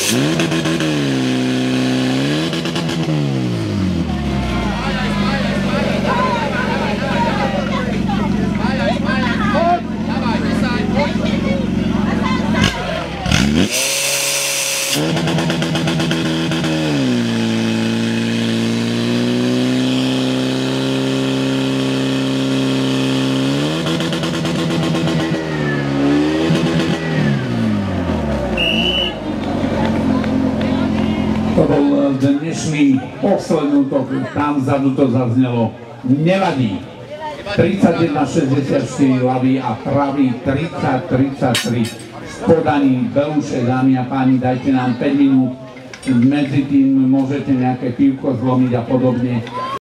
To bol dnešný posledný útok, tam vzadu to zaznelo, nevadí. 31-64 ľavý a pravý 30-33 v podaní Beluše, dámy a páni, dajte nám 5 minút, medzi tým môžete nejaké pivko zlomiť a podobne.